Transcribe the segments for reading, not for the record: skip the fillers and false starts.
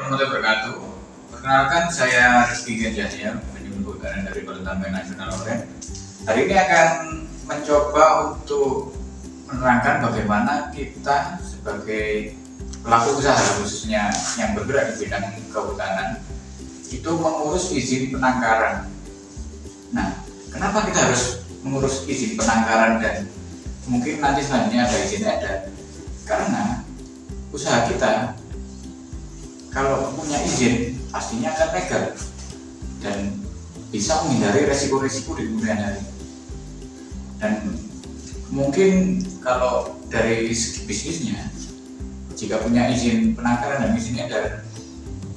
warahmatullahi wabarakatuh. Perkenalkan, saya Rizky Genjahya, manajemen kehutanan dari Perhutanan Nasional Oren. Hari ini akan mencoba untuk menerangkan bagaimana kita sebagai pelaku usaha, khususnya yang bergerak di bidang kehutanan, itu mengurus izin penangkaran. Nah, kenapa kita harus mengurus izin penangkaran dan mungkin nanti selanjutnya ada izin edar? Karena usaha kita kalau punya izin pastinya akan legal dan bisa menghindari resiko-resiko di kemudian hari. Dan mungkin kalau dari segi bisnisnya, jika punya izin penangkaran dan izin edar,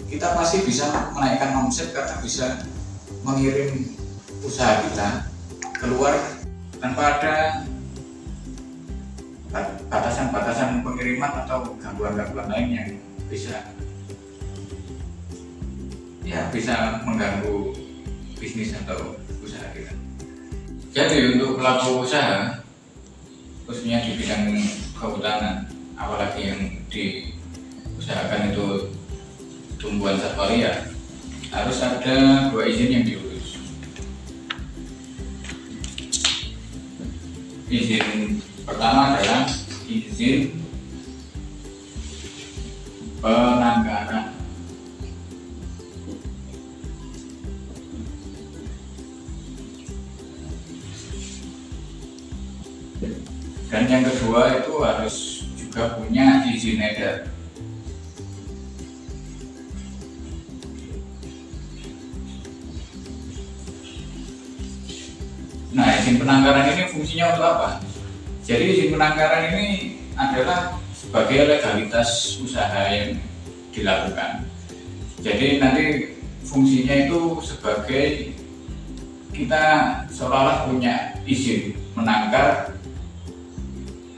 kita pasti bisa menaikkan omset karena bisa mengirim usaha kita keluar tanpa ada batasan-batasan pengiriman atau gangguan-gangguan lain yang bisa mengganggu bisnis atau usaha kita. Jadi untuk pelaku usaha, khususnya di bidang kehutanan, apalagi yang diusahakan itu tumbuhan satwa liar, harus ada 2 izin yang diurus. Izin pertama adalah izin penangkaran. Dan yang kedua itu harus juga punya izin edar. Nah, izin penangkaran ini fungsinya untuk apa? Jadi izin penangkaran ini adalah sebagai legalitas usaha yang dilakukan. Jadi nanti fungsinya itu sebagai kita seolah-olah punya izin menangkar.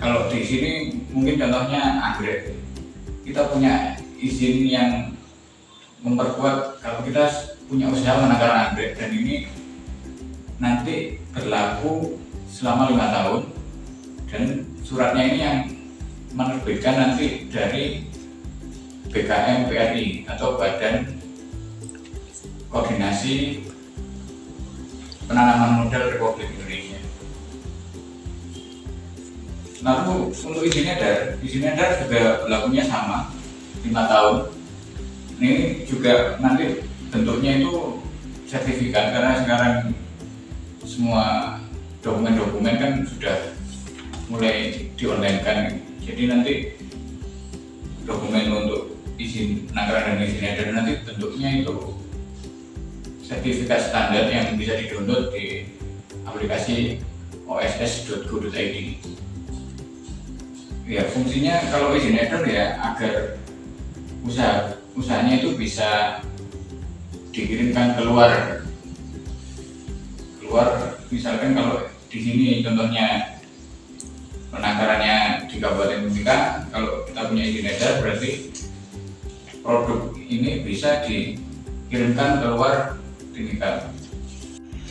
Kalau di sini mungkin contohnya anggrek, kita punya izin yang memperkuat kalau kita punya usaha menangkar anggrek, dan ini nanti berlaku selama 5 tahun, dan suratnya ini yang menerbitkan nanti dari BKM PRI atau Badan Koordinasi Penanaman Modal Republik Indonesia. Lalu untuk izin edar juga berlakunya sama 5 tahun. Ini juga nanti bentuknya itu sertifikat, karena sekarang semua dokumen-dokumen kan sudah mulai di-online-kan. Jadi nanti dokumen untuk izin penangkaran dan izin edar nanti bentuknya itu sertifikat standar yang bisa di-download di aplikasi oss.go.id. Ya, fungsinya kalau izin edar ya agar usahanya itu bisa dikirimkan keluar. Misalkan kalau di sini contohnya penangkarannya di Kabupaten Mimika, kalau kita punya izin edar berarti produk ini bisa dikirimkan keluar Mimika.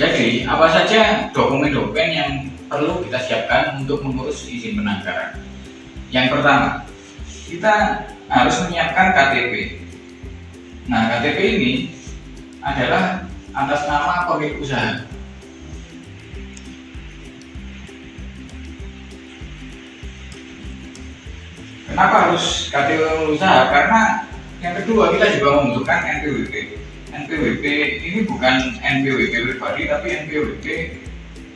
Jadi apa saja dokumen-dokumen yang perlu kita siapkan untuk mengurus izin penangkaran? Yang pertama, kita harus menyiapkan KTP. Nah, KTP ini adalah atas nama pemilik usaha. Kenapa harus KTP usaha? Karena yang kedua, kita juga membutuhkan NPWP. NPWP ini bukan NPWP pribadi, tapi NPWP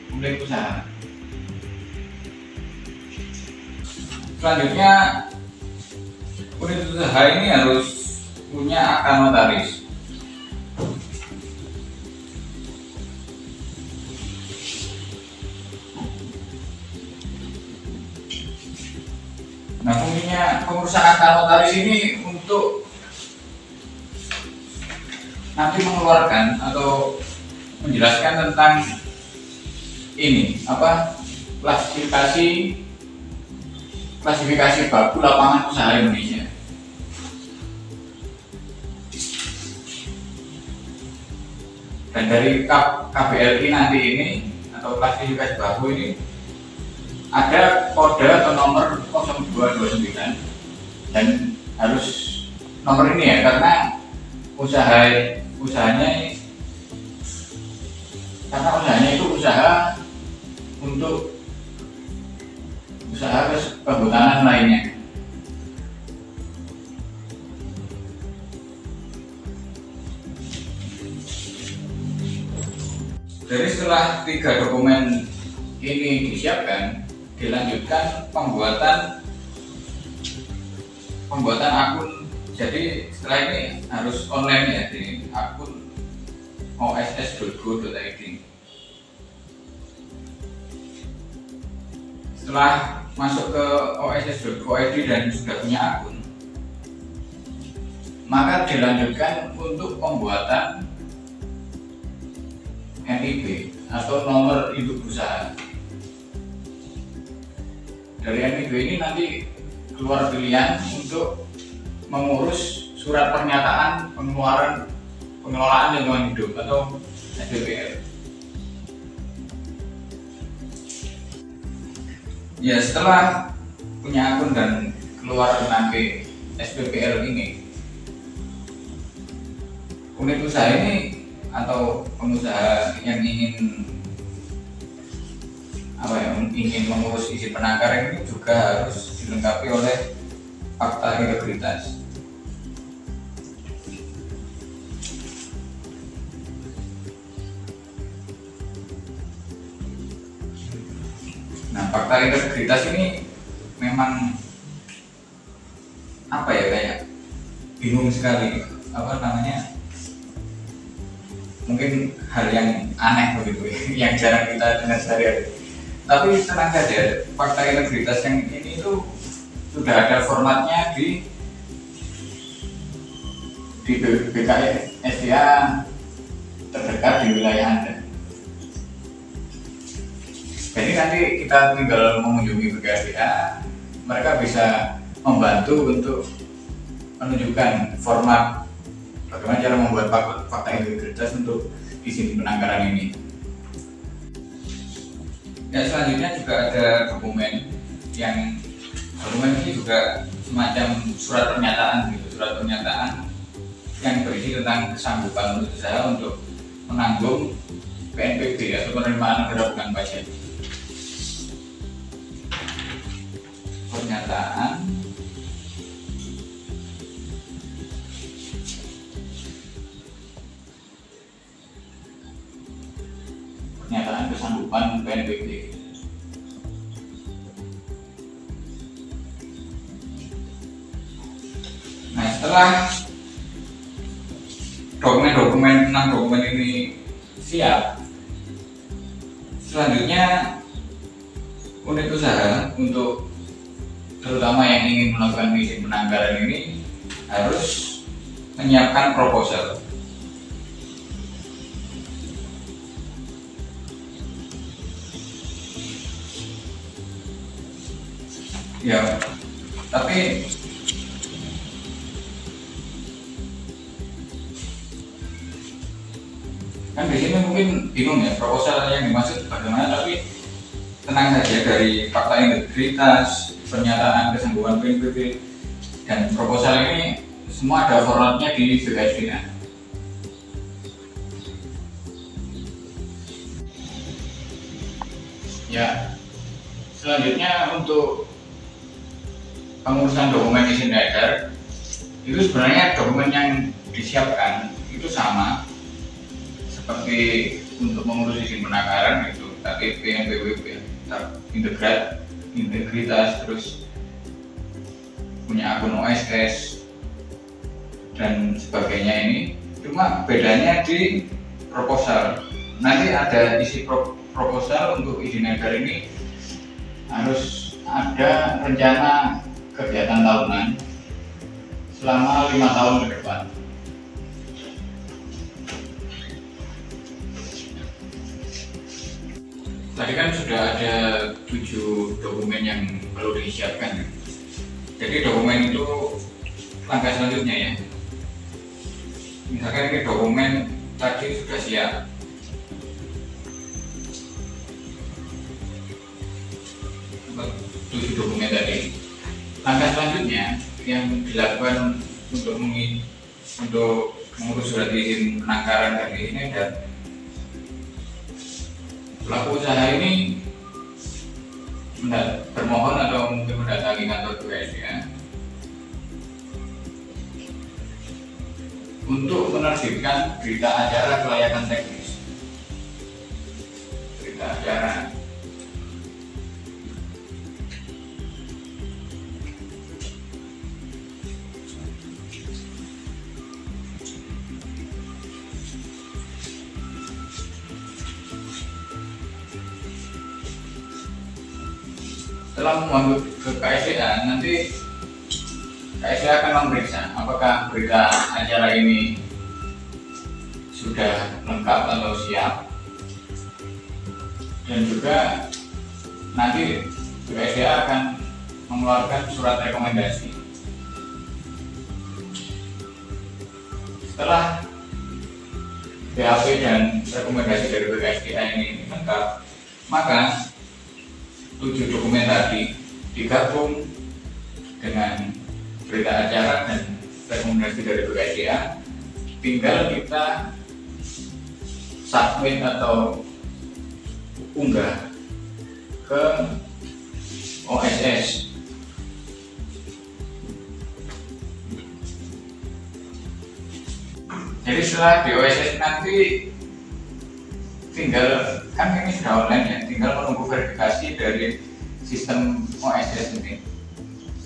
pemilik usaha. Selanjutnya, unit usaha ini harus punya akta notaris. Nah, fungsinya pengurusan akta notaris ini untuk nanti mengeluarkan atau menjelaskan tentang ini klasifikasi baku lapangan usaha Indonesia. Dan dari KBLI nanti ini atau klasifikasi baku ini ada kode atau nomor 0229, dan harus nomor ini ya, karena usaha usahanya karena usahanya itu usaha untuk usaha kehutanan lainnya. Jadi setelah 3 dokumen ini disiapkan, dilanjutkan pembuatan akun. Jadi setelah ini harus online ya di akun oss.go.id. Setelah masuk ke oss.go.id dan sudah punya akun, maka dilanjutkan untuk pembuatan NIB atau nomor induk usaha. Dari NIB ini nanti keluar pilihan untuk mengurus surat pernyataan pengelolaan lingkungan hidup atau SPPL. Ya, setelah punya akun dan keluar nanti SPPL ini, unit usaha ini atau pengusaha yang ingin mengurus izin penangkaran ini juga harus dilengkapi oleh fakta integritas. Nah, fakta integritas ini memang kayak bingung sekali, mungkin hal yang aneh begitu yang jarang kita dengar sehari-hari. Tapi tenang saja, fakta integritas yang ini itu sudah ada formatnya di BKSDA terdekat di wilayah Anda. Jadi nanti kita tinggal mengunjungi BKSDA, mereka bisa membantu untuk menunjukkan format bagaimana cara membuat fakta integritas untuk izin penangkaran ini. Ya, selanjutnya juga ada dokumen ini juga semacam surat pernyataan yang berisi tentang kesanggupan unit usaha untuk menanggung PNBP atau penerimaan negara bukan pajak. Pernyataan kesanggupan PNBP. Nah, setelah dokumen ini siap, selanjutnya unit usaha untuk terutama yang ingin melakukan izin penangkaran ini harus menyiapkan proposal. Ya, tapi kan di sini mungkin bingung ya proposal yang dimaksud bagaimana, tapi tenang saja, dari fakta integritas, pernyataan kesanggupan PNBP, dan proposal ini semua ada formatnya di BKSDA. Ya, selanjutnya untuk pengurusan dokumen izin edar, itu sebenarnya dokumen yang disiapkan itu sama seperti untuk mengurus izin penangkaran, itu KTP, NPWP, integritas, terus punya akun OSS dan sebagainya. Ini cuma bedanya di proposal. Nanti ada isi proposal untuk izin edar ini harus ada rencana kegiatan tahunan selama 5 tahun ke depan. Tadi kan sudah ada 7 dokumen yang perlu disiapkan. Jadi dokumen itu langkah selanjutnya ya. Misalkan ini dokumen tadi sudah siap, tujuh dokumen tadi. Langkah selanjutnya yang dilakukan untuk mengurus surat izin penangkaran kali ini, dan pelaku usaha ini bermohon atau mungkin mendatangi kantor BPSDA untuk menerbitkan berita acara kelayakan teknis. Berita acara setelah memanggil ke KSDA, nanti KSDA akan memeriksa apakah berita acara ini sudah lengkap atau siap, dan juga nanti KSDA akan mengeluarkan surat rekomendasi. Setelah BAP dan rekomendasi dari KSDA ini lengkap, maka 7 dokumen tadi digabung dengan berita acara dan rekomendasi dari BKSDA, tinggal kita submit atau unggah ke OSS. Jadi setelah di OSS nanti tinggal, kan ini sudah online ya, tinggal menunggu verifikasi dari sistem OSS ini.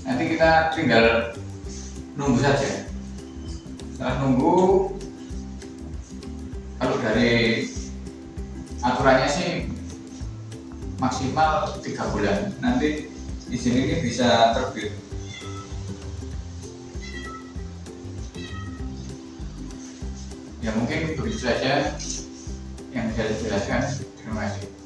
Nanti kita tinggal nunggu saja. Setelah nunggu, kalau dari aturannya sih maksimal 3 bulan. Nanti izin ini bisa terbit. Ya mungkin begitu saja yang bisa dijelaskan. Terima kasih.